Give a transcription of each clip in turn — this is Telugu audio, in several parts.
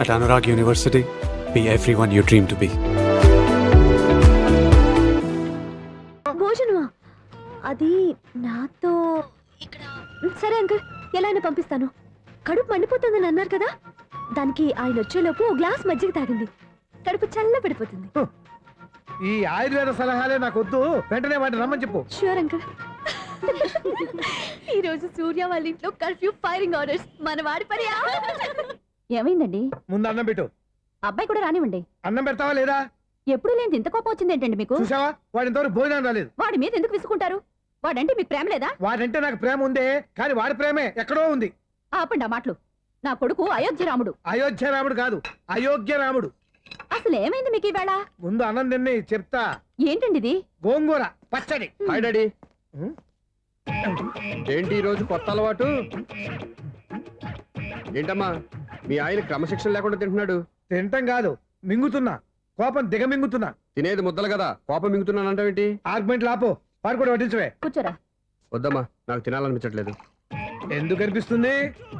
At Anurag University, be everyone you dream to be. భోజనమా? అది నాతో ఇక్కడ. సరే అంకుల్, ఎలా అయినా పంపిస్తాను. కడుపు మండిపోతుందని అన్నారు కదా, దానికి ఆయన వచ్చేలోపు ఓ గ్లాస్ మజ్జిగ తాగింది, కడుపు చల్ల పడిపోతుంది. ఈ ఆయుర్వేద సలహాలే నాకు వద్దు, వెంటనే వాటిని రమ్మని చెప్పు. Sure uncle. ఈ రోజు సూర్య వాళ్ళ ఇంట్లో కర్ఫ్యూ ఫైరింగ్ ఆర్డర్స్. మన వాడి పని. ఏమైందండి? ముందు అన్నం పెట్టు. అబ్బాయి కూడా రానివ్వండి. అన్నం పెడతావా లేదా? ఎప్పుడు లేని ఇంత కోపం వచ్చింది ఏంటండి మీకు? చూసావా, వాడి ఇంతవరకు భోజనం రాలేదు. వాడి మీద ఎందుకు విసుకుంటారు? వాడంటే మీకు ప్రేమ లేదా? వాడంటే నాకు ప్రేమ ఉందే, కానీ వాడి ప్రేమే ఎక్కడో ఉంది. ఆపండి ఆ మాటలు. నా కొడుకు అయోధ్య రాముడు. అయోధ్య రాముడు కాదు, అయోగ్య రాముడు. అసలు ఏమైంది మీకు ఈవేళ? ముందు అన్నం తిని చెప్తా. ఏంటండి ఇది? గోంగూర పచ్చడి. Hi daddy. ఏంటి ఈరోజు కొత్త అలవాటు? ఏంటమ్మా మీ ఆయన క్రమశిక్షణ లేకుండా తింటున్నాడు? తింటం కాదు, మింగుతున్నా. కోపం దిగమింగుతున్నా. తినేది ముద్దలు కదా, కోపం మింగుతున్నానంటావేంటి? ఆర్గ్మెంట్ లాపో, వాడు కూడా వడ్డించవే. కూర్చోరా. వద్దమ్మా, నాకు తినాలనిపించట్లేదు. ఎందుకు అనిపిస్తుంది?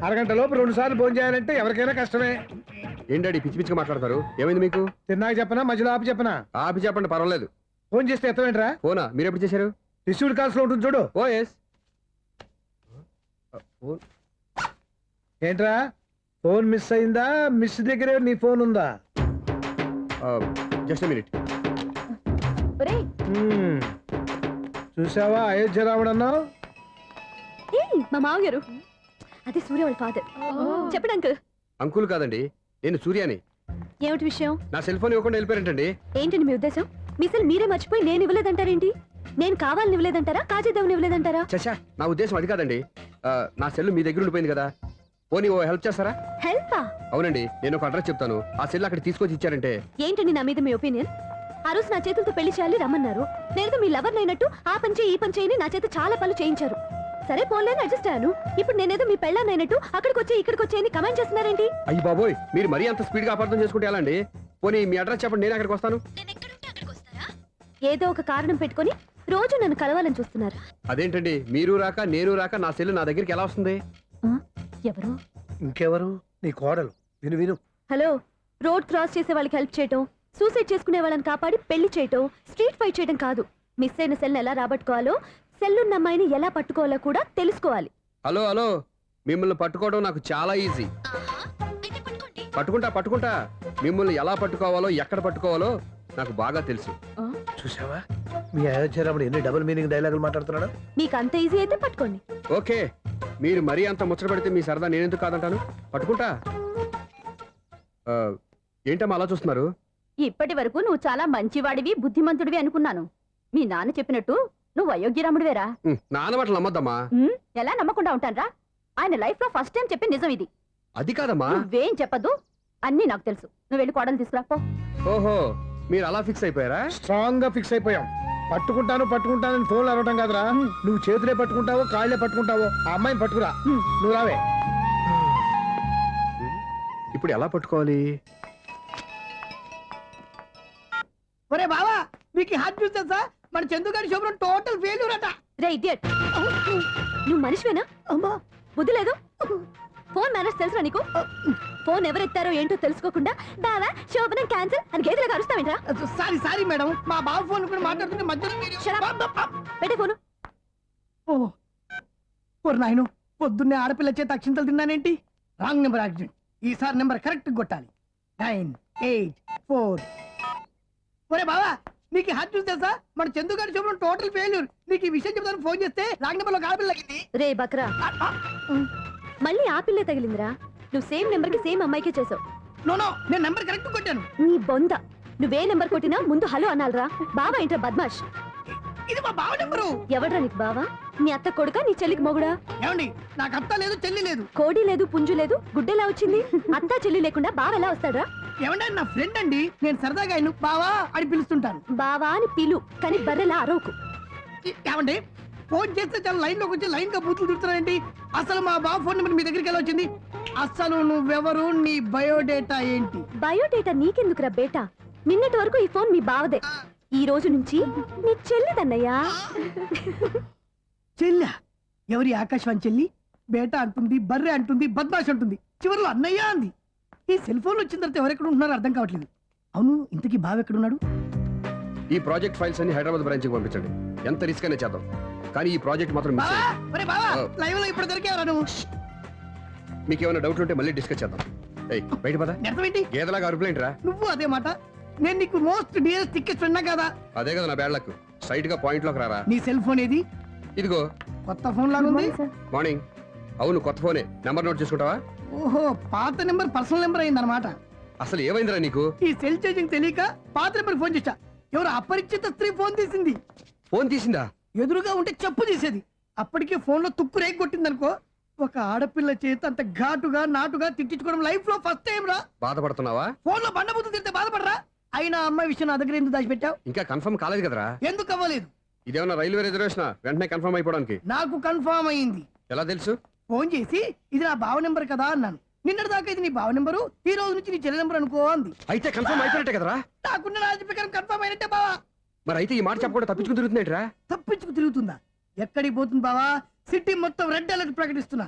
అరగంట లోపు 2 సార్లు భోజనం చేయాలంటే ఎవరికైనా కష్టమే. ఏం డాడీ పిచ్చి పిచ్చిగా మాట్లాడతారు? ఏమైంది మీకు? తిన్నాక చెప్పనా, మధ్యలో ఆపి చెప్పనా? ఆపి చెప్పండి, పర్వాలేదు. ఫోన్ చేస్తే ఎత్తవేంట్రా? ఫోనా? మీరు ఎప్పుడు చేశారు? రిసీవ్డ్ కాల్స్ లో ఉంటుంది చూడు. ఓ ఎస్. ఏంట్రా, ఫోన్ మిస్ అయిందా? మిస్ దగ్గరే నీ ఫోన్ ఉందా? Just minute. ఒరేయ్, చూసావా అయోధ్య రాముడు అన్నావు? ఏయ్, మా మావగారు. అది సూర్య వాళ్ళ ఫాదర్. చెప్పండి అంకుల్. అంకుల్ కాదండి, నేను సూర్యాని. ఏమిటి విషయం? నా సెల్ ఫోన్ ఇవ్వకుండా వెళ్ళిపోయారంటండి. ఏంటండి మీ ఉద్దేశం? మీ సెల్ మీరే మర్చిపోయి నేను ఇవ్వలేదంటారేంటి? నేను కావాలని ఇవ్వలేదంటారా, కాజేద్దామని ఇవ్వలేదంటారా? చచ్చా, నా ఉద్దేశం అది కాదండి. నా సెల్ మీ దగ్గర ఉండిపోయింది కదా, పోనీ ఓ హెల్ప్ చేస్తారా? హెల్పా? అవునండి, నేను ఒక అడ్రస్ చెప్తాను, ఆ సెల్ అక్కడ తీసుకొచ్చి ఇచ్చారంటే. ఏంటండి నా మీద మీ ఒపీనియన్? ఆ రోజు నా చేతులతో పెళ్లి చేయాలి రమ్మన్నారు. నేను మీ లవర్ అయినట్టు ఆ పని చేయి ఈ పని చేయని నా చేత చాలా పనులు చేయించారు. సరే పోన్లేని అడ్జస్ట్ అయ్యాను. ఇప్పుడు నేనేదో మీ పెళ్ళాన్నైనట్టు అక్కడికి వచ్చి ఇక్కడికి వచ్చి కమెంట్ చేస్తున్నారేంటి? అయ్యి బాబోయ్, మీరు మరీ అంత స్పీడ్ గా అపార్థం చేసుకుంటే ఎలా అండి? పోనీ మీ అడ్రస్ చెప్పండి, నేను అక్కడికి వస్తాను. ఏదో ఒక కారణం పెట్టుకొని రోజు నన్ను కలవాలని చూస్తున్నారు. అదేంటండి, మీరు రాక నేను రాక నా సెల్ నా దగ్గరికి ఎలా వస్తుంది? ఎవరు? ఇంకెవరు? నీ కోడలు. విను విను. హలో, రోడ్ క్రాస్ చేసే వాళ్ళకి హెల్ప్ చేయటం, సూసైడ్ చేసుకునే వాళ్ళని కాపాడి పెళ్లి చేయటం, స్ట్రీట్ ఫైట్ చేయడం కాదు. మిస్ అయిన సెల్ని ఎలా రాబట్టుకోవాలో, సెల్లున్న అమ్మాయిని ఎలా పట్టుకోవాలో కూడా తెలుసుకోవాలి. హలో హలో, మిమ్మల్ని పట్టుకోవడం నాకు చాలా ఈజీ. పట్టుకుంటా. మిమ్మల్ని ఎలా పట్టుకోవాలో, ఎక్కడ పట్టుకోవాలో నాకు బాగా తెలుసు. చూసావా, మీ అయోధ్య రాముడు ఎన్ని డబుల్ మీనింగ్ డైలాగులు మాట్లాడుతున్నాడు. మీకు అంత ఈజీ అయితే పట్టుకోండి. ఓకే, మీరు మరీ అంత ముచ్చట పెడితే మీ సరదా నేనెందుకు కాదంటాను. పట్టుకుంటా. ఏంటమ్మా అలా చూస్తున్నారు? ఇప్పటి వరకు నువ్వు చాలా మంచివాడివి, బుద్ధిమంతుడివి అనుకున్నాను. మీ నాన్న చెప్పినట్టు నువ్వు అయోగ్యరాముడివేరా? నాన్న మాటలు నమ్మద్దమ్మా. ఎలా నమ్మకుండా ఉంటానరా? ఆయన లైఫ్ లో ఫస్ట్ టైం చెప్పి నిజం ఇది. అది కాదమ్మా. నువ్వేం చెప్పదు, అన్ని నాకు తెలుసు. నువ్వు వెళ్ళి కోడలు తీసుకురాపో. ఓహో, మీరు అలా ఫిక్స్ అయిపోయారా? స్ట్రాంగ్ గా ఫిక్స్ అయిపోయాం. పట్టుకుంటానని ఫోన్లు అరవటం కాదురా. నువ్వు చేతులే పట్టుకుంటావో కాళ్ళే పట్టుకుంటావో ఆ అమ్మాయిని పట్టుకురా. నువ్వు రావే. ఇప్పుడు ఎలా పట్టుకోవాలి? ఒరే బావా, మీకు హార్ట్ చూస్తే సార్ మన చందుగారి శుభ్రం టోటల్ ఫెయిల్యూర్ అట. రే ఇడియట్, నువ్వు మనిషివేనా? అమ్మా, బుద్ధి లేదు. ఫోన్ మేనేజ్ తెలుసురా నీకు? ఫోన్ ఎవరెత్తారో ఏంటో తెలుసుకోకుండా బావా శోభనం క్యాన్సిల్ అని గేదెలకు అరుస్తావేంట్రా? సారీ మేడం, మా బావ ఫోన్ కూడా మాట్లాడుతుంటే మధ్యలో పెట్టే ఫోను. ఓ నాయను, పొద్దున్నే ఆడపిల్ల చేత అక్షింతలు తిన్నానేంటి? Wrong number accident. ఈసారి నెంబర్ కరెక్ట్ కొట్టాలి. 984. ఒరే బావా, నీకు హార్ట్ చూస్తే సార్ మన చందుగారి శుభ్రం టోటల్ ఫెయిల్యూర్. నీకు ఈ విషయం చెప్తాను ఫోన్ చేస్తే రాంగ్ నెంబర్ లో ఆడపిల్ల తగ్గింది. రే బక్రా, మళ్ళీ ఆ పిల్లే తగిలిందిరా. నువ్వు సేమ్ నెంబర్ కి సేమ్ అమ్మాయికే చేసావు. నో, నేను నెంబర్ కరెక్ట్ కొట్టాను. నీ బొంద, నువ్వే నెంబర్ కొట్టినా ముందు హలో అనాలరా. బావా ఏంట్రా బద్మాష్? ఇది మా బావ నెంబరు. ఎవడ్రా నీకు బావా? నీ అత్త కొడుకా, నీ చెల్లికి మొగుడా? ఏమండి, నాకు అత్త లేదు చెల్లి లేదు. కోడి లేదు పుంజు లేదు, గుడ్డెలా వచ్చింది? అత్త చెల్లి లేకుండా బావ ఎలా వస్తాడ్రా? ఏమంటే నా ఫ్రెండ్ అండి, నేను సరదాగా ఆయన బావా అని పిలుస్తుంటాను. బావా అని పిలు, కానీ బర్రెలా అరవకు. ఏమండి, ఫోన్ చేస్తే చాలా లైన్ లోకి వచ్చి లైన్ గా బూతులు తిడుతున్నారండి. అసలు మా బావ ఫోన్ నెంబర్ మీ దగ్గరికి ఎలా వచ్చింది? అసలు నువ్వెవరు, నీ బయోడేటా ఏంటి? బయోడేటా నీకెందుకురా బేటా? నిన్నటి వరకు ఈ ఫోన్ మీ బావదే, ఈ రోజు నుంచి నీ చెల్లిదన్నయ్యా. చెల్లి? ఎవరి ఆకాశవాణి చెల్లి? బేటా అంటుంది, బర్రె అంటుంది, బద్మాష్ అంటుంది, చివరిలో అన్నయ్య అంది. ఈ సెల్ ఫోన్ వచ్చిన తర్వాత ఎవరెక్కడ ఉంటున్నారో అర్థం కావట్లేదు. అవును, ఇంతకీ బావ ఎక్కడున్నాడు? ఈ ప్రాజెక్ట్ ఫైల్స్ అన్ని హైదరాబాద్ బ్రాంచ్ కి పంపించండి. ఎంత రిస్క్ అయినా చేద్దాం, కానీ ఈ ప్రాజెక్ట్ మాత్రం మిస్ బావా, అయ్యింది. ఒరే బావా, లైవ్ లో ఇప్పుడు దొరికేవరా నువ్వు? మీకు ఏమైనా డౌట్లు ఉంటే మళ్ళీ డిస్కస్ చేద్దాం. ఏయ్ బయట పద. అర్థం ఏంటి? గేదలాగా అరుపులేంటి రా. నువ్వు అదే మాట. నేను నీకు మోస్ట్ డియరెస్ట్ టికెట్స్ విన్నా కదా. అదే కదా నా బ్యాడ్ లక్. స్ట్రైట్ గా పాయింట్ లోకి రారా. నీ సెల్ ఫోన్ ఏది? ఇదిగో కొత్త ఫోన్ లాగా ఉంది. మార్నింగ్. అవును కొత్త ఫోనే. నెంబర్ నోట్ చేసుకుంటావా? ఓహో, పాత నెంబర్ పర్సనల్ నెంబర్ అయిందన్నమాట. అసలు ఏమైందిరా నీకు? ఈ సెల్ చేంజింగ్ తెలియక పాత నెంబర్ ఫోన్ చేశా. ఎవరు అపరిచిత స్త్రీ ఫోన్ తీసింది. ఫోన్ తీసిందా? ఎదురుగా ఉంటే చెప్పు తీసేది. అప్పటికే ఫోన్ లో తుక్కు రేగి కొట్టిందనుకో. ఒక ఆడపిల్ల చేత అంత ఘాటుగా నాటుగా తిట్టించుకోవడం లైఫ్ లో ఫస్ట్ టైం రా. బాధపడుతున్నావా? ఫోన్ లో బండబుద్ధి తింటే బాధపడరా? అయినా అమ్మాయి విషయం నా దగ్గర ఎందుకు దాచిపెట్టావు? ఇంకా కన్ఫర్మ్ కాలేదు కదరా. ఎందుకు అవ్వలేదు? ఇదేమన్నా రైల్వే రిజర్వేషన్? వెంటనే కన్ఫర్మ్ అయిపోవడానికి. నాకు కన్ఫర్మ్ అయింది. ఎలా తెలుసు? ఫోన్ చేసి ఇది నా బావ నెంబర్ కదా అన్నాను. నిన్నటి దాకా ఇది నీ బావ నెంబరు, ఈ రోజు నుంచి నీ చెల్లి నెంబర్ అనుకో అంది. అయితే కన్ఫర్మ్ అయిపోయినట్టే కదరా. నాకున్న రాజు ప్రకారం కన్ఫర్మ్ అయినట్టే బావా. మరి అయితే ఈ మాట చెప్పకుండా తప్పించుకుని తిరుగుతున్నట్రా. తప్పించుకు తిరుగుతుందా? ఎక్కడికి పోతుంది బావా? సిటీ మొత్తం రెడ్ అలర్ట్ ప్రకటిస్తున్నా.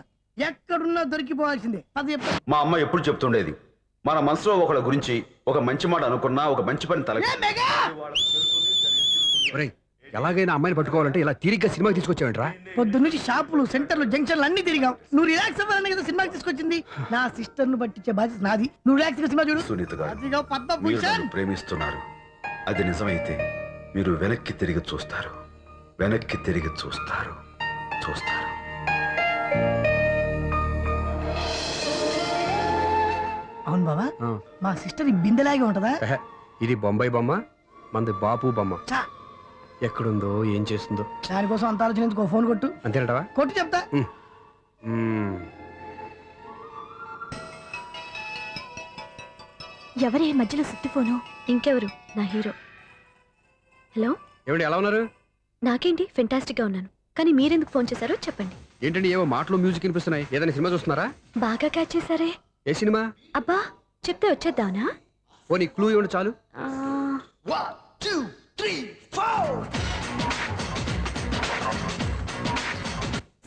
ఎక్కడున్నా దొరికిపోవాల్సిందే. అది చెప్ప. మా అమ్మ ఎప్పుడు చెప్తుండేది, మన మనసులో ఒకళ్ళ గురించి ఒక మంచి మాట అనుకున్నా ఒక మంచి పని తల. ఒరేయ్, ఎలాగైనా అమ్మాయిని పట్టుకోవాలంటే ఇలా తిరిగ్గా సినిమాకి తీసుకొచ్చావంట్రా. పొద్దు నుంచి షాపులు, సెంటర్లు, జంక్షన్లు అన్ని తిరిగాం. నువ్వు రిలాక్స్ అవ్వాలని కదా సినిమాకి తీసుకొచ్చింది. నా సిస్టర్ ను పట్టించే బాధ్యత నాది. నువ్వు రిలాక్స్ గా సినిమా చూడు. సునీత గారు, అదిగో మీరు పద్మభూషణ్. నన్ను ప్రేమిస్తున్నారు. అది నిజమైతే మీరు వెనక్కి తిరిగి చూస్తారు, వెనక్కి తిరిగి చూస్తారు, చూస్తారు. అవును బావా, ఆ. మా సిస్టర్ ఈ బిందెలాగే ఉంటదా? ఎహె, ఇది బొంబాయి బొమ్మ, మంది బాపు బొమ్మ. చా, ఎక్కడుందో ఏం చేస్తుందో. దానికోసం అంత ఆలోచన ఎందుకు? ఫోన్ కొట్టు. అంతేనటవా? కొట్టు చెప్తా. ఎవరే మధ్యలో సుత్తి ఫోను? ఇంకెవరు? నా హీరో. హలో, ఏమిటి ఎలా ఉన్నారు? నాకేంటి ఫెంటాస్టిక్ గా ఉన్నాను, కానీ మీరెందుకు ఫోన్ చేశారో చెప్పండి. ఏంటండి ఏవో మాటలు మ్యూజిక్ వినిపిస్తున్నాయి. ఏదైనా సినిమా చూస్తున్నారా? బాగా క్యాచ్ చేశారే. ఏ సినిమా? అబ్బా, చెప్తే వచ్చేద్దానా? ఓ నీ క్లూ ఇవ్వండి చాలు. ఆ,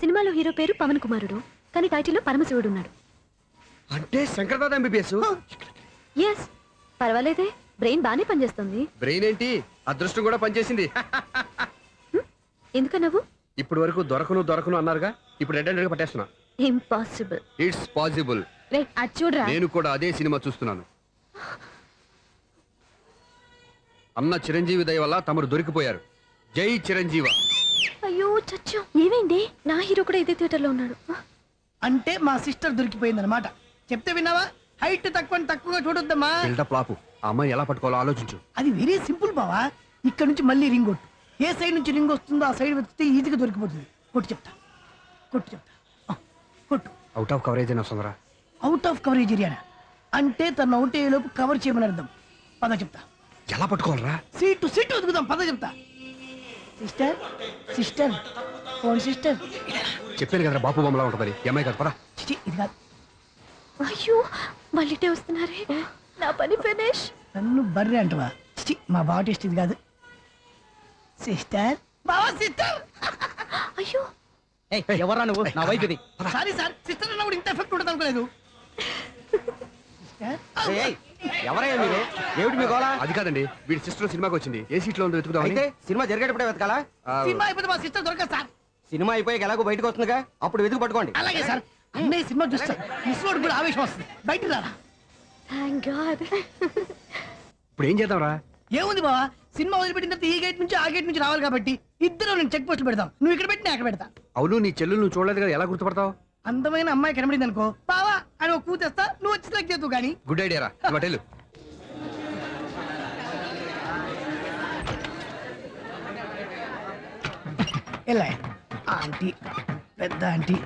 సినిమాలో హీరో పేరు పవన్ కుమారుడు, కానీ టైటిల్లో పరమశివుడు ఉన్నాడు. అంటే శంకర్దాద ఎంబీబీఎస్. ఎస్, పర్వాలేదే, బ్రెయిన్ బానే పనిచేస్తుంది. బ్రెయిన్ ఏంటి, అదృష్టం కూడా పనిచేసింది. ఎందుకన్నావు? ఇప్పటి వరకు దొరకను దొరకను అన్నారుగా, ఇప్పుడు రెడ్ గా పట్టేస్తున్నా. ఇంపాసిబుల్. It's possible. రే, అది చూడరా. నేను కూడా అదే సినిమా చూస్తున్నాను. అన్న చిరంజీవి దయ వల్ల తమరు దొరికిపోయారు. జై చిరంజీవ. అయ్యో చచ్చా, ఏమైంది? నా హీరో కూడా ఇదే థియేటర్ లో ఉన్నాడు. అంటే మా సిస్టర్ దొరికిపోయింది అనమాట. చెప్తే విన్నావా? హైట్ తక్కువగా చూడొద్దమ్మా. బిల్డప్ లాపు. ఆ అమ్మాయి ఎలా పట్టుకోవాలో ఆలోచించు. అది వెరీ సింపుల్ బావా. ఇక్కడ నుంచి మళ్ళీ రింగ్ కొట్టు. ఏ సైడ్ నుంచి రింగ్ వస్తుందో ఆ సైడ్ వెతికితే ఈజీగా దొరికిపోతుంది. కొట్టు చెప్తా, కొట్టు చెప్తా. కొట్టు. అవుట్ ఆఫ్ కవరేజ్ అయినా వస్తుందరా. అవుట్ ఆఫ్ కవరేజ్ ఏరియా అంటే తను అవుట్ అయ్యేలోపు కవర్ చేయమని అర్థం. పద చెప్తా. ఎలా పట్టుకోవాలరా? సీటు వెతుకుదాం, పద చెప్తా. Sister, sister, phone sister. చెప్పాను కదరా బాపు బొమ్మలా ఉంటుందని. అమ్మాయి కదా పరా. చిచి, ఇది కాదు. అయ్యో, మళ్ళీటే వస్తున్నారే. నా పని ఫినిష్. నన్ను బర్రె అంటవా? చిచి, మా బావ టేస్ట్ ఇది కాదు. సిస్టర్, బావా సిస్టర్. అయ్యో, ఎవరా నువ్వు? నా వైపు ఇది. సారీ సార్, సిస్టర్ అన్నప్పుడు ఇంత ఎఫెక్ట్ ఉంటుంది అనుకోలేదు. సిస్టర్, ఎవరయ్యా మీరు? ఏమిటి మీ గోళ? అది కాదండి, వీడి సిస్టర్ సినిమాకి వచ్చింది. ఏ సీట్ లో ఉందో వెతుకుదామని. అయితే సినిమా జరిగేటప్పుడే వెతకాలా? సినిమా అయిపోతే మా సిస్టర్ దొరకదు సార్. సినిమా అయిపోయాక ఎలాగో బయటకు వస్తుందిగా, అప్పుడు వెతుకు పట్టుకోండి. అలాగే సార్. అన్నయ్య సినిమా చూస్తారు, మిస్లోడు కూడా ఆవేశం వస్తుంది. బయట రారా. Thank God. ఇప్పుడు ఏం చేద్దాంరా? ఏముంది బావా, సినిమా వదిలిపెట్టిన తర్వాత ఈ గేట్ నుంచి ఆ గేట్ నుంచి రావాలి కాబట్టి ఇద్దరు నేను చెక్ పోస్ట్ పెడతాం. నువ్వు ఇక్కడ పెట్టి నేను అక్కడ పెడతా. అవును, నీ చెల్లెలు నువ్వు చూడలేదు కదా, ఎలా గుర్తుపడతావు? అందమైన అమ్మాయి కనబడింది అనుకో, బావా అని ఒక కూతేస్తా, నువ్వు వచ్చి సెలెక్ట్ చేద్దు కానీ. గుడ్ ఐడియా రా. హోటల్ ఎలా ఆంటీ, పెద్ద ఆంటీ.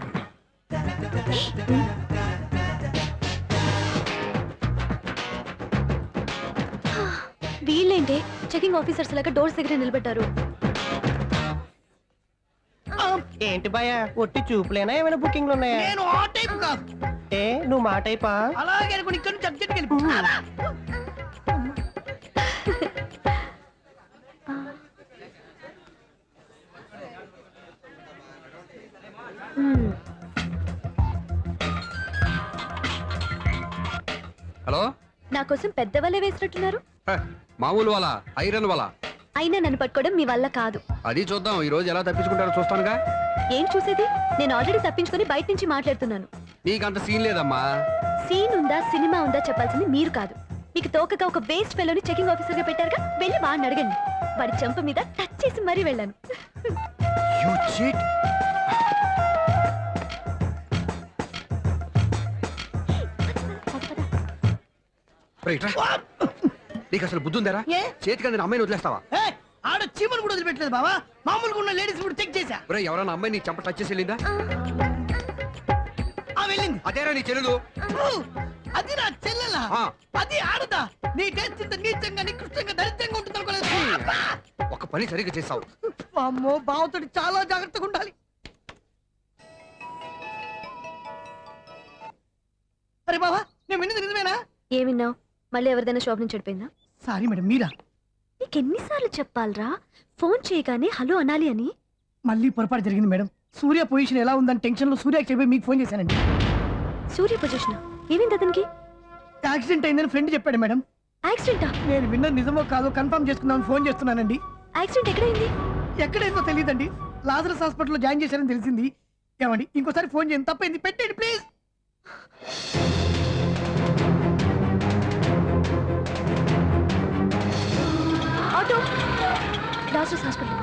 వీళ్ళేంటి చెకింగ్ ఆఫీసర్స్ లాగా డోర్స్ దగ్గర నిలబెట్టారు. ఏంటి భయ, ఒట్టి చూపులేనా ఏమైనా బుకింగ్లు ఉన్నాయా? నేను ఆ టైప్ కాదు. ఏ నువ్వు మా టైపా? అలాగే అనుకుని ఇక్కడ నుంచి అర్జెంట్కి వెళ్ళిపో. నా కోసం పెద్ద వలే వేసినట్టున్నారు. హ, మామూలు వాళ్ళ ఐరన్ వాళ్ళ. అయినా నన్ను పట్టుకోవడం మీ వల్ల కాదు. అది చూద్దాం ఈ రోజు ఎలా తప్పించుకుంటారో చూస్తానుగా. ఏం చూసేది? నేను ఆల్రెడీ తప్పించుకొని బయట నుంచి మాట్లాడుతున్నాను. నీకు అంత సీన్ లేదమ్మా. సీన్ ఉందా సినిమా ఉందా చెప్పాల్సింది మీరు కాదు. మీకు తోకగా ఒక వేస్ట్ ఫెలోని చెకింగ్ ఆఫీసర్ గా పెట్టారుగా, వెళ్ళి వాడిని అడగండి. వాడి చెంప మీద టచ్ చేసి మరీ వెళ్ళాను. You cheat. రైట్ రా. నీకు అసలు బుద్ధి ఉందారా? ఏ? చేతికి అందిన అమ్మాయిని వదిలేస్తావా? ఏయ్, ఆడ చీమలు కూడా వదిలిపెట్టలేదు బావా. మామూలుగా ఉన్న లేడీస్ కూడా చెక్ చేశా. ఒరే ఎవరైనా అమ్మాయి నీ చెంప టచ్ చేసి వెళ్ళిందా? ఆ వెళ్ళింది. అదేరా నీ చెల్లెలు. ఓ, అది నా చెల్లెలా? ఆ. అది ఆడదా? నీ టేస్ట్ ఇంత నీచంగా నికృష్టంగా దరిద్రంగా ఉంటుంది అనుకోలేదు. ఒక పని సరిగ్గా చేస్తావు. అమ్మో, బావతోటి చాలా జాగ్రత్తగా ఉండాలి. అరే బావా, నేను విన్నది నిజమేనా? ఏమిన్నావు? మళ్ళీ ఎవరిదైనా షాప్ నుంచి చెడిపోయిందా? సారీ మేడం, మీరా? నీకెన్నిసార్లు చెప్పాలరా ఫోన్ చేయగానే హలో అనాలి అని? మళ్ళీ పొరపాటు జరిగింది మేడం. సూర్య పొజిషన్ ఎలా ఉందని టెన్షన్ లో సూర్యకి చెప్పి మీకు ఫోన్ చేశానండి. సూర్య పొజిషన్ ఏమైంది అతనికి? యాక్సిడెంట్ అయిందని ఫ్రెండ్ చెప్పాడు మేడం. యాక్సిడెంటా? నేను విన్నది నిజమో కాదో కన్ఫర్మ్ చేసుకుందామని ఫోన్ చేస్తున్నానండి. యాక్సిడెంట్ ఎక్కడైంది? ఎక్కడైందో తెలియదండి. లాజరస్ హాస్పిటల్లో జాయిన్ చేశారని తెలిసింది. ఏమండి, ఇంకోసారి ఫోన్ చేయండి. తప్పైంది, పెట్టండి please. Auto Lazarus hospital.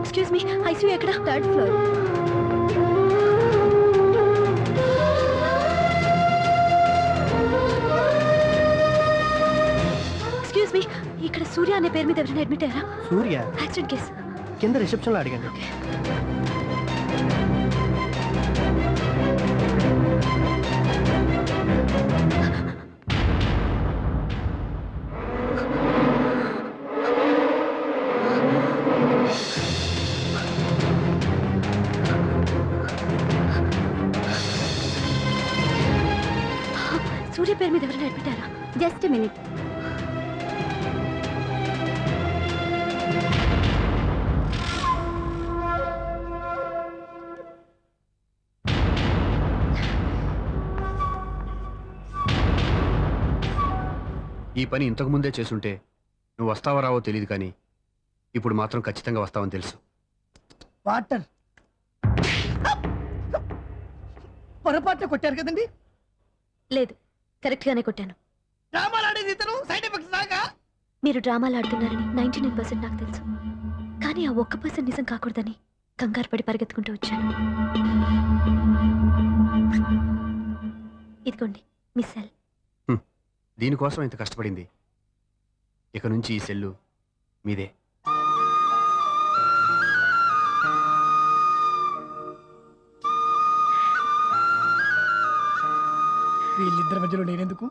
Excuse me, ICU ఎక్కడ? Third floor. ఎక్స్క్యూజ్ మీ, ఇక్కడ సూర్య అనే పేరు మీద ఎవరైనా అడ్మిట్ అయ్యారా? Surya accident case. కింద రిసెప్షన్ లో అడిగండి. సూర్య పేరు మీద ఎవరైనా అడ్మిట్ అయ్యారా? Just minute. ఈ పని ఇంతకు ముందే చేసుంటే నువ్వు వస్తావో రావో తెలియదు, కానీ ఇప్పుడు మాత్రం ఖచ్చితంగా వస్తావని తెలుసు. వాటర్ పొరపాటున కొట్టారు కదండి. లేదు, కరెక్ట్ గానే కొట్టాను. డ్రామాలు ఆడేది ఇతను, సైడ్ ఎఫెక్ట్స్ దాకా. మీరు డ్రామాలు ఆడుతున్నారని 99% నాకు తెలుసు. కానీ ఆ 1% నిజం కాకూడదని కంగారు పడి పరిగెత్తుకుంటూ వచ్చాను. ఇదిగోండి మీ సెల్. దీనికోసం ఇంత కష్టపడింది. ఇక నుంచి ఈ సెల్లు మీదే. వీళ్ళిద్దరి మధ్యలో నేనెందుకు?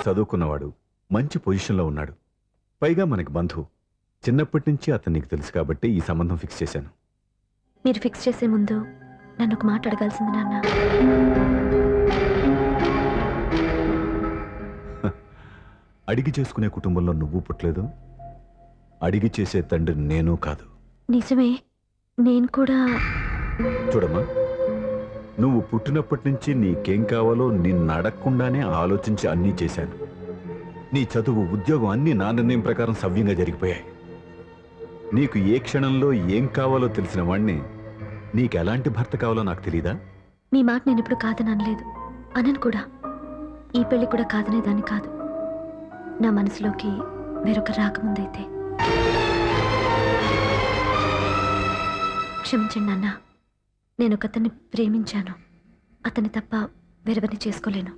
చదువుకున్నవాడు, మంచి పొజిషన్లో ఉన్నాడు, పైగా మనకి బంధువు. చిన్నప్పటి నుంచి అతను నీకు తెలుసు కాబట్టి ఈ సంబంధం ఫిక్స్ చేశాను. మీరు ఫిక్స్ చేసే ముందు నన్ను ఒక మాట అడగాల్సింది నాన్న. అడిగి చేసుకునే కుటుంబంలో నువ్వు పుట్టలేదు, అడిగి చేసే తండ్రి నేను కాదు. నిజమే, నేను కూడా. చూడమ్మా, నువ్వు పుట్టినప్పటి నుంచి నీకేం కావాలో నిన్ను అడగకుండానే ఆలోచించి అన్నీ చేశాను. నీ చదువు, ఉద్యోగం అన్నీ నా నిర్ణయం ప్రకారం సవ్యంగా జరిగిపోయాయి. నీకు ఏ క్షణంలో ఏం కావాలో తెలిసిన వాణ్ణి నీకు ఎలాంటి భర్త కావాలో నాకు తెలీదా? మీ మాట నేను ఇప్పుడు కాదని అనలేదు, అనను కూడా. ఈ పెళ్లి కూడా కాదనేదాన్ని కాదు. నా మనసులోకి వేరొక రాకముందైతే. క్షమించండి నాన్న, నేను ఒక అతన్ని ప్రేమించాను. అతన్ని తప్ప వేరెవరిని చేసుకోలేను.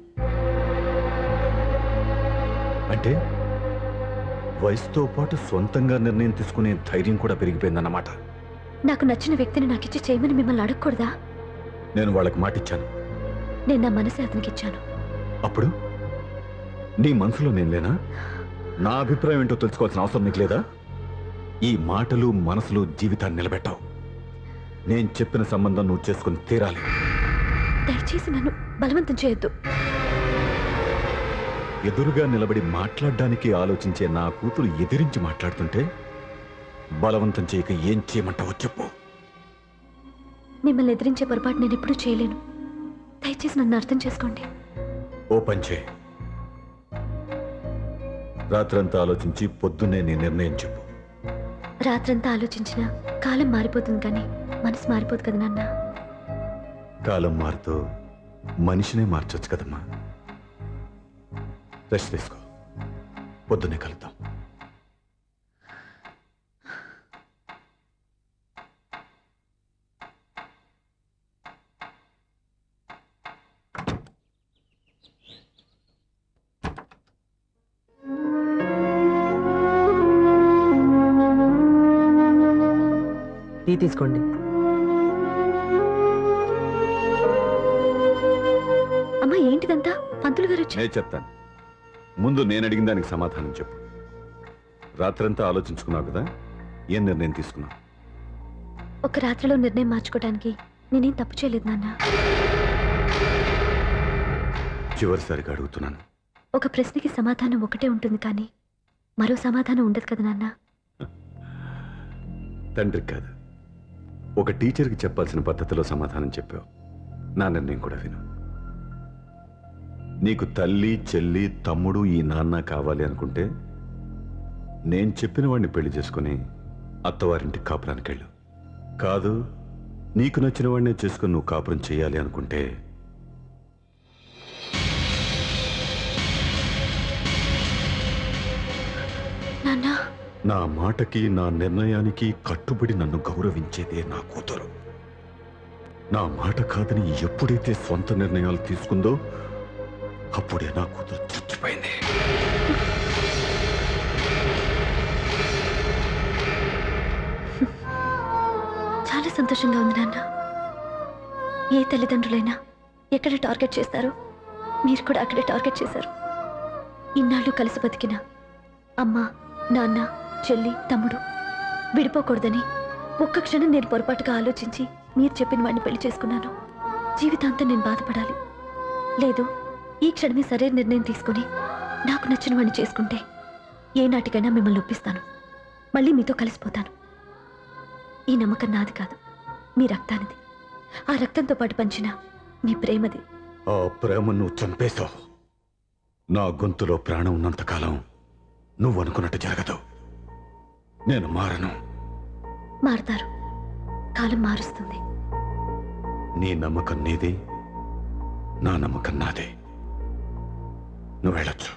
అంటే వయసుతో పాటు సొంతంగా నిర్ణయం తీసుకునే ధైర్యం కూడా పెరిగిపోయిందన్నమాట. నాకు నచ్చిన వ్యక్తిని నాకిచ్చి చేయమని మిమ్మల్ని అడగకూడదా? నేను వాళ్ళకి మాటిచ్చాను. నేను నా మనసే అతనికి ఇచ్చాను. అప్పుడు నీ మనసులో నేను లేనా? నా అభిప్రాయం ఏంటో తెలుసుకోవాల్సిన అవసరం నీకు లేదా? ఈ మాటలు మనసులు జీవితాన్ని నిలబెట్టావు. నేను చెప్పిన సంబంధం నువ్వు చేసుకుని తీరాలి. దయచేసి నన్ను బలవంతం చేయొద్దు. ఎదురుగా నిలబడి మాట్లాడడానికి ఆలోచించే నా కూతురు ఎదిరించి మాట్లాడుతుంటే బలవంతం చేయక ఏం చేయమంటావో చెప్పు. మిమ్మల్ని ఎదిరించే పొరపాటు నేను ఎప్పుడూ చేయలేను. దయచేసి నన్ను అర్థం చేసుకోండి. ఓ పంచే, రాత్రంతా ఆలోచించి పొద్దున్నే నీ నిర్ణయం చెప్పు. రాత్రంతా ఆలోచించిన కాలం మారిపోతుంది కానీ మనసు మారిపోదు కదా నాన్న. కాలం మారుతూ మనిషినే మార్చొచ్చు కదమ్మా. రెస్ట్ తీసుకో, పొద్దున్నే కలుద్దాం. టీ తీసుకోండి. అమ్మా ఏంటిదంతా? పంతులు గారు వచ్చి నేను చెప్తాను. ముందు నేను అడిగిన దానికి సమాధానం చెప్పు. రాత్రంతా ఆలోచించుకున్నావు కదా, ఏం నిర్ణయం తీసుకున్నావు? ఒక రాత్రిలో నిర్ణయం మార్చుకోవడానికి నేనేం తప్పు చేయలేదు నాన్న. చివరిసారిగా అడుగుతున్నాను. ఒక ప్రశ్నకి సమాధానం ఒకటే ఉంటుంది కానీ మరో సమాధానం ఉండదు కదా నాన్న. తండ్రికి కాదు, ఒక టీచర్కి చెప్పాల్సిన పద్ధతిలో సమాధానం చెప్పావు. నా నిర్ణయం కూడా విను. నీకు తల్లి, చెల్లి, తమ్ముడు, ఈ నాన్న కావాలి అనుకుంటే నేను చెప్పిన వాడిని పెళ్లి చేసుకుని అత్తవారింటికి కాపురానికి వెళ్ళు. కాదు, నీకు నచ్చిన వాడినే చేసుకుని నువ్వు కాపురం చేయాలి అనుకుంటే నాన్న, నా మాటకి, నా నిర్ణయానికి కట్టుబడి నన్ను గౌరవించేదే నా కూతురు. నా మాట కాదని ఎప్పుడైతే సొంత నిర్ణయాలు తీసుకుందో అప్పుడే నా కూతురు చచ్చిపోయింది. చాలా సంతోషంగా ఉంది నాన్న. ఏ తల్లిదండ్రులైనా ఎక్కడ టార్గెట్ చేస్తారో మీరు కూడా అక్కడే టార్గెట్ చేశారు. ఇన్నాళ్ళు కలిసి బతికిన అమ్మ, నాన్న, చెల్లి, తమ్ముడు విడిపోకూడదని ఒక్క క్షణం నేను పొరపాటుగా ఆలోచించి మీరు చెప్పిన వాడిని పెళ్లి చేసుకున్నాను. జీవితాంతం నేను బాధపడాలి. లేదు, ఈ క్షణమే సరైన నిర్ణయం తీసుకుని నాకు నచ్చిన వాడిని చేసుకుంటే ఏ నాటికైనా మిమ్మల్ని ఒప్పిస్తాను. మళ్ళీ మీతో కలిసిపోతాను. ఈ నమ్మకం నాది కాదు, మీ రక్తానిది. ఆ రక్తంతో పాటు పంచిన మీ ప్రేమది. ఆ ప్రేమ నువ్వు చంపేశావు. నా గొంతులో ప్రాణం ఉన్నంతకాలం నువ్వు అనుకున్నట్టు జరగదు. నేను మారను. మారుతారు, కాలం మారుస్తుంది. నీ నమ్మకం నీది, నా నమ్మకం నాదే. నువ్వు వెళ్ళొచ్చు.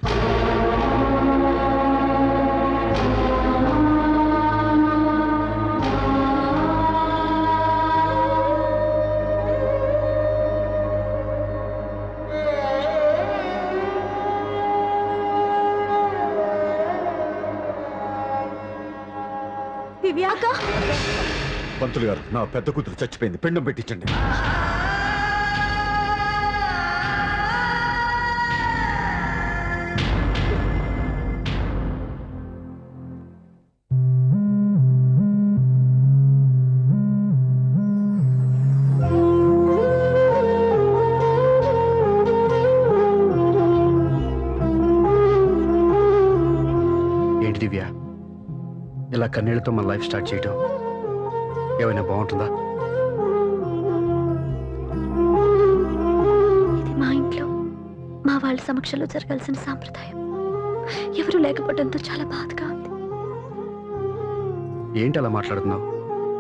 దివ్యాక, పంతులు గారు, నా పెద్ద కూతురు చచ్చిపోయింది, పిండం పెట్టించండి. ఏంటి దివ్య, ఇలా కన్నీళ్లతో మన లైఫ్ స్టార్ట్ చేయటం ఏమైనా బాగుంటుందా? ఇది మా ఇంట్లో మా వాళ్ళ సమక్షంలో జరగాల్సిన సాంప్రదాయం. ఎవరు లేకపోవడంతో చాలా బాధగా ఉంది. ఏంటి అలా మాట్లాడుతున్నావు?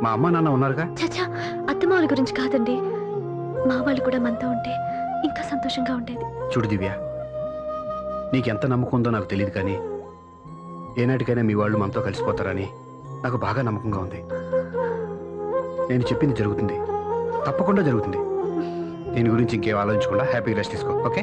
మా అమ్మ నాన్న ఉన్నారుగా. చచ్చా, అత్తమాల గురించి కాదండి. మా వాళ్ళు కూడా మనతో ఉంటే ఇంకా సంతోషంగా ఉండేది. చూడు దివ్య, నీకెంత నమ్మకం ఉందో నాకు తెలియదు కానీ ఏనాటికైనా మీ వాళ్ళు మనతో కలిసిపోతారని నాకు బాగా నమ్మకంగా ఉంది. నేను చెప్పింది జరుగుతుంది, తప్పకుండా జరుగుతుంది. దీని గురించి ఇంకేం ఆలోచించకుండా హ్యాపీగా రెస్ట్ తీసుకో, ఓకే?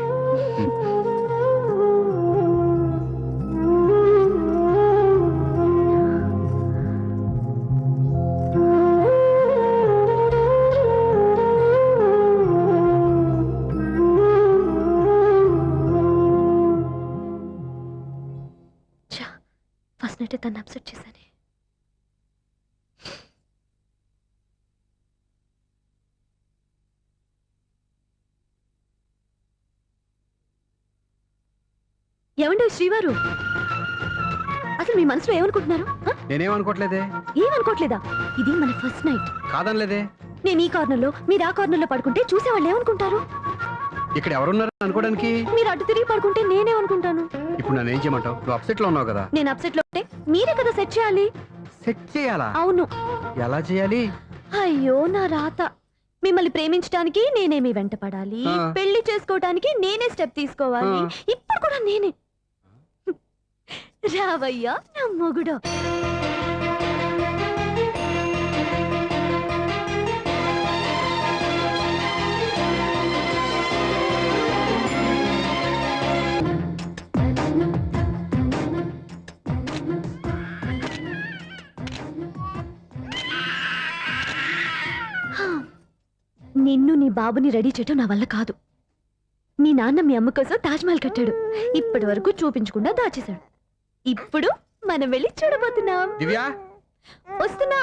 తెలిసినట్టే తను అప్సెట్ చేశాను. ఏమండి శ్రీవారు, అసలు మీ మనసులో ఏమనుకుంటున్నారు? నేనేమనుకోవట్లేదే. ఏమనుకోవట్లేదా? ఇది మన ఫస్ట్ నైట్. కాదనలేదే. నేను ఈ కార్నర్లో, మీరు ఆ కార్నర్లో పడుకుంటే చూసేవాళ్ళు ఏమనుకుంటారు? ఇక్కడ ఎవరున్నారు అనుకోవడానికి? మీరు అటు తిరిగి పడుకుంటే నేనేమనుకుంటాను? ఇప్పుడు నన్ను ఏం చేయమంటావు? నువ్వు అప్సెట్ లో ఉన్నావు కదా. నేను అప్సెట్ లో ఉంటే మీరే కదా సెట్ చేయాలి. సెట్ చేయాలా? అవును. ఎలా చేయాలి? అయ్యో నా రాత. మిమ్మల్ని ప్రేమించడానికి నేనే మీ వెంట పడాలి, ఆ. పెళ్లి చేసుకోవడానికి నేనే స్టెప్ తీసుకోవాలి. ఆ. ఇప్పుడు కూడా నేనే. రావయ్యా నా మొగుడు. నిన్ను నీ బాబుని రెడీ చేయటం నా వల్ల కాదు. మీ నాన్న మీ అమ్మ కోసం తాజ్మహల్ కట్టాడు, ఇప్పటి వరకు చూపించకుండా దాచేశాడు. ఇప్పుడు మనం వెళ్ళి చూడబోతున్నాం. దివ్యా, వస్తున్నా.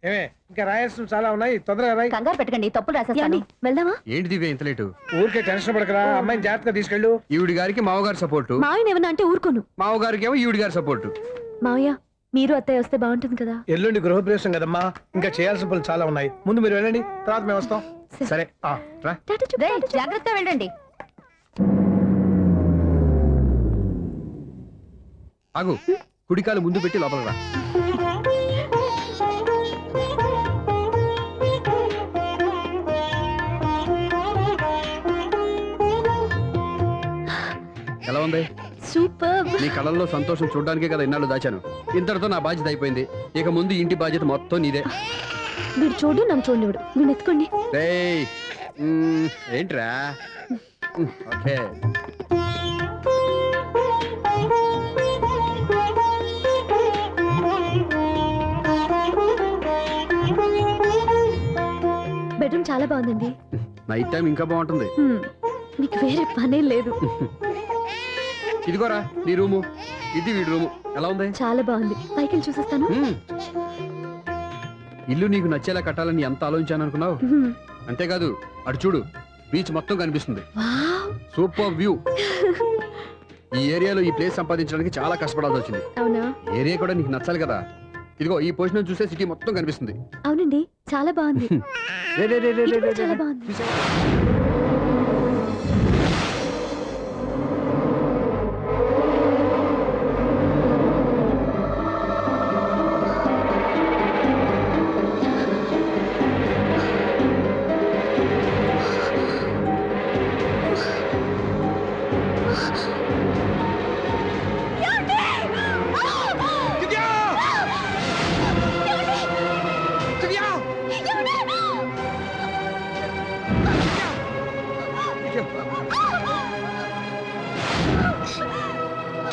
ఏమే ఇంకా రాయాల్సిన చాలా ఉన్నాయి, తొందరగా రాయి. కంగారు పెట్టకండి, తప్పులు రాసేస్తాను. వెళ్దామా? ఏంటి దివ్య ఇంత లేటు? ఊరికే టెన్షన్ పడకరా, అమ్మాయిని జాగ్రత్తగా తీసుకెళ్ళు. ఈవిడి గారికి మావగారు సపోర్టు, మావయ్య ఏమన్నా అంటే ఊరుకోను. మావగారికి ఏమో ఈవిడి గారి సపోర్టు. మావయ్య మీరు అత్తయ్య వస్తే బాగుంటుంది కదా. ఎల్లుండి గృహప్రవేశం కదమ్మా, ఇంకా చేయాల్సిన పనులు చాలా ఉన్నాయి. ముందు మీరు వెళ్ళండి, తర్వాత మేము వస్తాం. సరే రా. జాగ్రత్త వెళ్ళండి. ఆగు, కుడికాలు ముందు పెట్టి లోపలికి రా. ఎలా ఉంది? సూపర్. నీ కళ్ళల్లో సంతోషం చూడడానికే కదా ఇన్నాళ్ళు దాచాను. ఇంతటితో నా బాధ్యత అయిపోయింది. ఇక ముందు ఇంటి బాధ్యత మొత్తం నీదే. మీరు చూడు, నన్ను చూడనివ్వడు. మీరు ఎత్తుకోండి. రేయ్, ఏంట్రా? ఓకే. బెడ్రూమ్ చాలా బాగుందండి. నైట్ టైం ఇంకా బాగుంటుంది. మీకు వేరే పనే లేదు. ఇదిగోరా నీ రూము, ఇది వీడి రూము. ఎలా ఉంది? చాలా బాగుంది. పైకి వెళ్ళి చూసేస్తాను. ఇల్లు నీకు నచ్చేలా కట్టాలని ఎంత ఆలోచించాను అనుకున్నావు? అంతేకాదు, అటు చూడు, బీచ్ మొత్తం కనిపిస్తుంది. Wow, super view. ఈ ఏరియాలో ఈ ప్లేస్ సంపాదించడానికి చాలా కష్టపడాల్సి వచ్చింది. అవునా? ఏరియా కూడా నీకు నచ్చాలి కదా. ఇదిగో ఈ పొజిషన్ చూసే సిటీ మొత్తం కనిపిస్తుంది. అవునండి, చాలా బాగుంది. రే, రే, రే, రే, ఇది రే, కూడా రే, చాలా రే. బాగుంది. చూసే.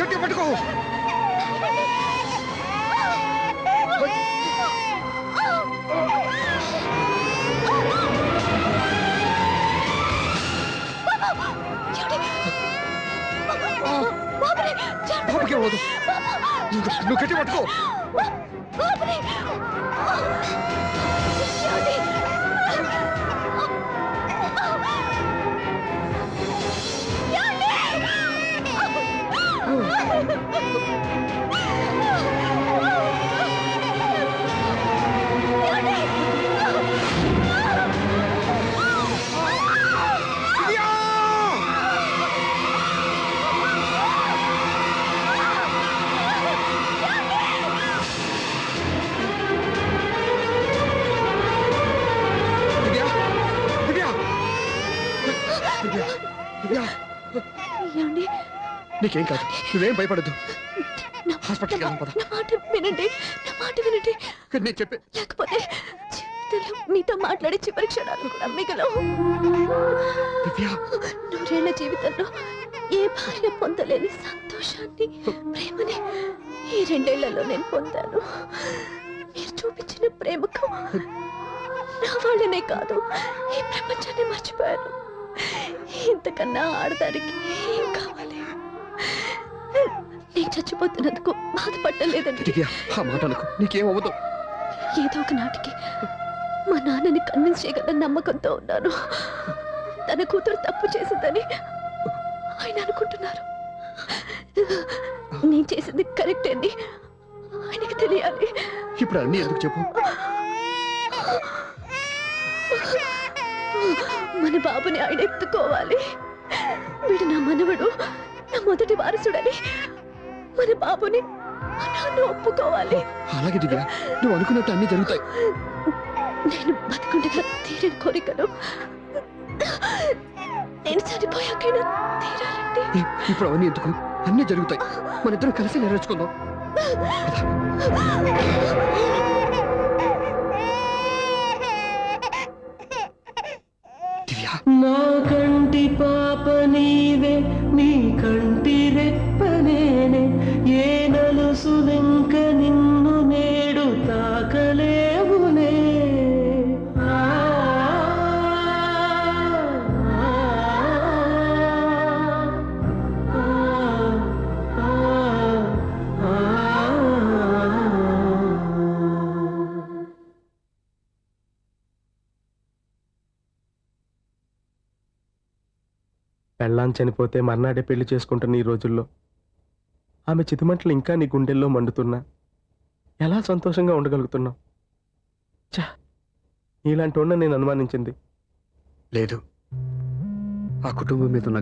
గట్టిగా పట్టుకో. బాబుకి పోదు. నువ్వు గట్టి పట్టుకో. ఏమండి? నీకేం కాదు, నువ్వేం భయపడద్దు. హాస్పిటల్కి వెళ్దాం పద. నా మాట వినండి, నా మాట వినండి. నేను చెప్పే లేకపోతే జీవితంలో మీతో మాట్లాడే చివరి క్షణాలు కూడా మిగలవు. నూరేళ్ల జీవితంలో ఏ భార్య పొందలేని సంతోషాన్ని, ప్రేమని ఈ 2 ఏళ్లలో నేను పొందాను. మీరు చూపించిన ప్రేమకు నా వాళ్ళనే కాదు, ఈ ప్రపంచాన్ని మర్చిపోయాను. ఇంతకన్నా ఆడదానికి ఏం కావాలి? నేను చచ్చిపోతున్నందుకు బాధపడలేదండి. దివ్య ఆ మాట అనుకో, నీకేమవ్వదు. ఏదో ఒక నాటికి మా నాన్నని కన్విన్స్ చేయగల నమ్మకంతో ఉన్నాను. తన కూతురు తప్పు చేసిందని ఆయన అనుకుంటున్నారు. నేను చేసింది కరెక్ట్ అని ఆయనకి తెలియాలి. ఇప్పుడు అన్నీ ఎందుకు చెప్పు. మన బాబుని ఆయన ఎత్తుకోవాలి. వీడు నా మనవడు, నా మొదటి వారసుడని మన బాబుని మా నాన్న ఒప్పుకోవాలి. అలాగే దివ్య, నువ్వు అనుకున్నట్టు అన్నీ జరుగుతాయి. నేను బతుకుండగా తీరని కోరికలు నేను చనిపోయాకైనా తీరాలండి. ఇప్పుడు అవన్నీ ఎందుకు, అన్నీ జరుగుతాయి. మన ఇద్దరం కలిసి నెరవేర్చుకుందాం. దివ్య, నా కంటి పాప నీవే, నీ కంటి రెప్పనేనే, ఏ నలుసు వెంక నిన్ను నేడు తాకలేవునే. ఆ, ఆ, ఆ, ఆ. పెళ్ళాం చనిపోతే మర్నాడే పెళ్లి చేసుకుంటున్న ఈ రోజుల్లో ఆమె చితిమంటలు ఇంకా నీ గుండెల్లో మండుతున్నా ఎలా సంతోషంగా ఉండగలుగుతున్నావు? ఛా, నీలాంటి ఉన్న నేను అనుమానించింది. లేదు, ఆ కుటుంబం మీద ఉన్న